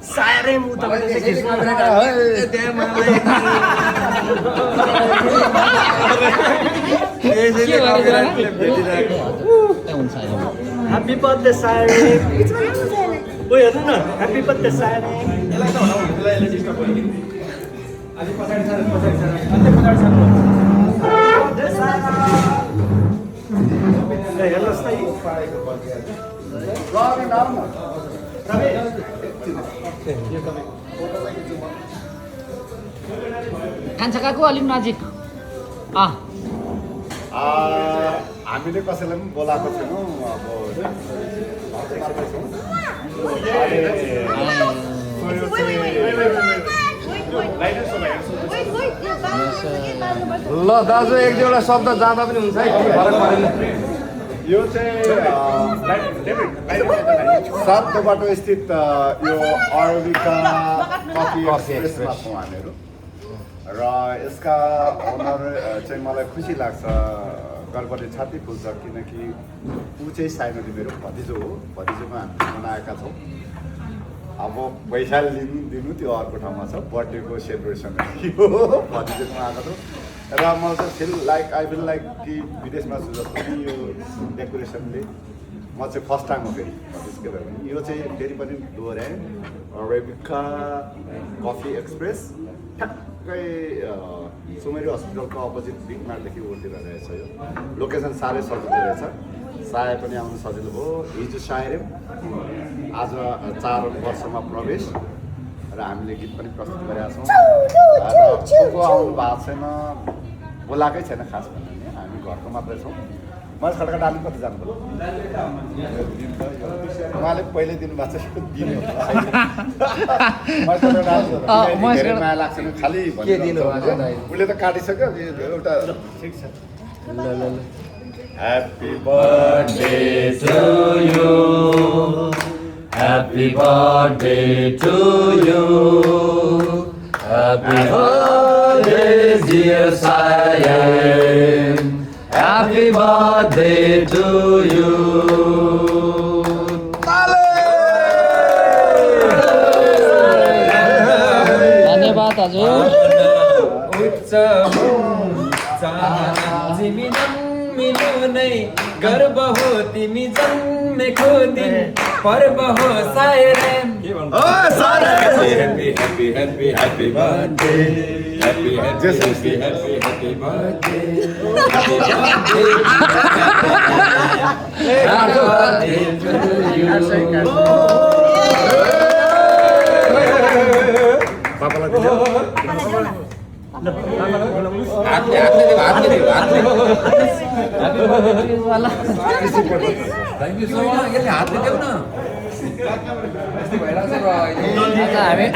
साह्रै म तपाईँले चाहिँ खिच्नु ह्याप्पी बर्थडे सायरे ओ हेर्नु न ह्याप्पी बर्थडे सायरे हेर्नुहोस् न खान्छ काकु अलिक नजिक हामीले कसैलाई पनि बोलाएको छैनौँ ल दाजु एक दुईवटा शब्द जाँदा पनि हुन्छ है फरक परेन यो चाहिँ 7 बाटो स्थित यो अरबिका कफी एक्सप्रेसमा छौँ हामीहरू र यसका ओनर चाहिँ मलाई खुसी लाग्छ गर्वले छाती फुल्छ किनकि ऊ चाहिँ साइनली मेरो भतिजो हो भतिजोमा हामी बनाएका छौँ अब पैसा दिनु त्यो अर्को ठाउँमा छ बर्थडेको सेलिब्रेसन हो भतिजोमा आएको छौँ र मलाई चाहिँ आई फिल लाइक कि विदेशमा छु जस्तो कि यो डेकोरेसनले म चाहिँ फर्स्ट टाइम हो फेरि त्यसको पनि यो चाहिँ फेरि पनि दोहोऱ्याएँ अरेबिका कफी एक्सप्रेस ठ्याक्कै सुमेरी हस्पिटलको अपोजिट बिग मार्टदेखि उठेर रहेछ यो लोकेसन साह्रै सजिलो रहेछ साय पनि आउनु सजिलो भयो हिजो सायरे आज 4 वर्षमा प्रवेश र हामीले गीत पनि प्रस्तुत गरेका छौँ को आउनु भएको छैन बोलाएकै छैन खास भन्ने हामी घरको मात्रै छौँ मैले खड्का डाल्नु कति जानु पर्यो उहाँले पहिले दिनुभएको छ दिनु धेरै माया लाग्छ नि खालि उसले त काटिसक्यो एउटा ठिक छ happy birthday to you Happy birthday to you. Happy birthday, dear Sayan. Happy birthday to you. धन्यवाद हजुर उच्च तिमी जन्मिनु नै गर्व हो तिमी जन्मेको दिन पर्व हो siren happy birthday happy birthday happy birthday पापालाई दियो हातले थ्याङ्क यू सो मच यसले हातले देऊ न यस्तै भइरहेछ र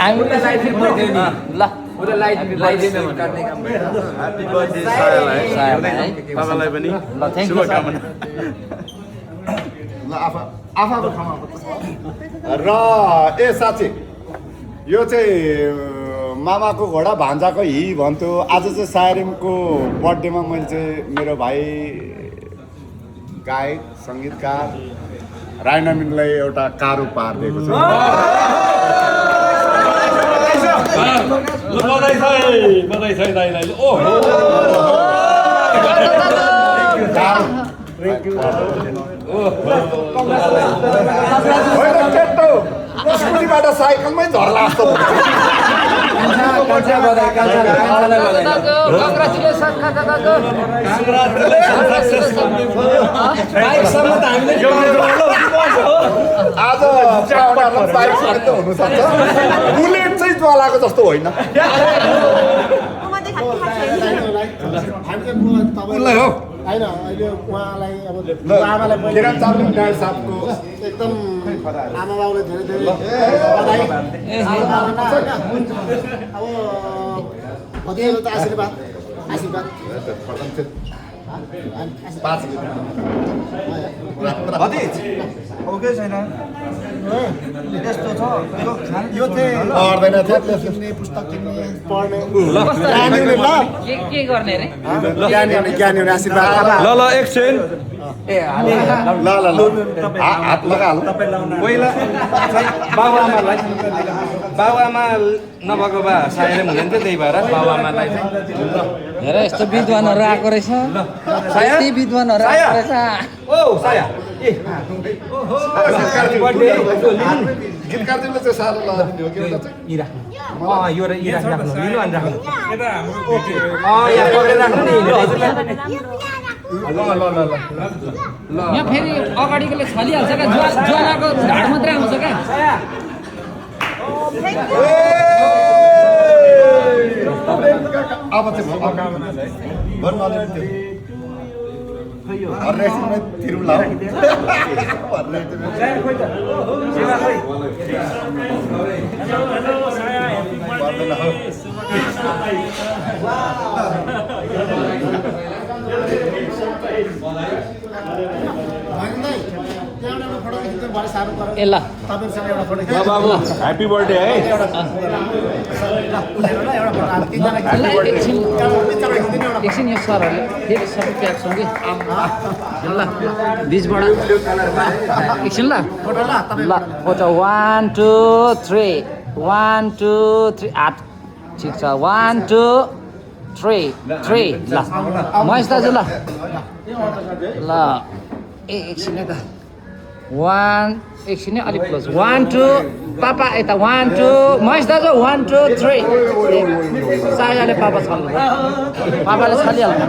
हामी लाइट पर्दैन नि ल पुरा लाइट लगाइदिनु काट्ने काम भइरहेछ ह्याप्पी बर्थडे सायलाई पापालाई पनि ल थ्याङ्क यू शुभकामना ल आफाको ठाउँमा र ए साँच्चै यो चाहिँ मामाको घोडा भान्जाको हि भन्थ्यो आज चाहिँ सायरिमको बर्थडेमा मैले चाहिँ मेरो भाइ गायक सङ्गीतकार रायनमिनलाई एउटा कार उपहार दिएको छु बधाई छ दाइलाई ओहो स्कुटीबाट साइकलमै झर्ला जस्तो कङ्ग्रेचुलेसन आज बाइक त हुनुसक्छ बुलेट चाहिँ ज्वालाको जस्तो होइन हो होइन अहिले उहाँलाई अब आमालाई किरण चामलिङ डायल साहबको एकदम आमा बाउले धेरै धेरै बधाई अब भतिजाको त आशीर्वाद ओके छैन यस्तो छ यो चाहिँ अर्दैन थियो किन्ने पुस्तक किन्ने पढ्ने के गर्ने रे ज्ञानी हुने आशीर्वाद ल एकछिन ए ल ल ल हात लगाहालौँ पहिला बाबुआमालाई बाबुआमा नभएको भए सायद हुँदैन थियो त्यही भएर बाबुआमालाई चाहिँ हेर यस्तो विद्वानहरू आएको रहेछ साया? यति विद्वानहरू साया? आएको रहेछ ओ साया ए ओहो बर्थडे गीत कार्तिकले चाहिँ साह्रो लगाइदिने हो कि एउटा चाहिँ इरा यो र इरा राख्नु लिनु अनि राख्नु यहाँ पक्रेर राख्नु नि यहाँ फेरि अगाडिकोले छलिहाल्छ क्या ज्वालाको ढाड मात्रै आउँछ क्या अब चाहिँ भन्नु अलिकति हर एकछिनमा तिरौँला हो पर्दैन हो ए ल बाबु ह्याप्पी बर्थडे है ल एकछिन यो सरहरूले फेरि सबै प्याक्छौँ कि ल बिचबाट एकछिन ल ल फोटो 1 2 3 1 2 3 8 ठिक छ 1 2 3 3 ल महेश दाजु ल ल ए एकछिन है त 1 एकछिन है अलिक क्लोज 1 2 पापा यता 1 2 महेश दाजु 1 2 3 सायाले पापा छल्नु पापाले छलिहाल्नु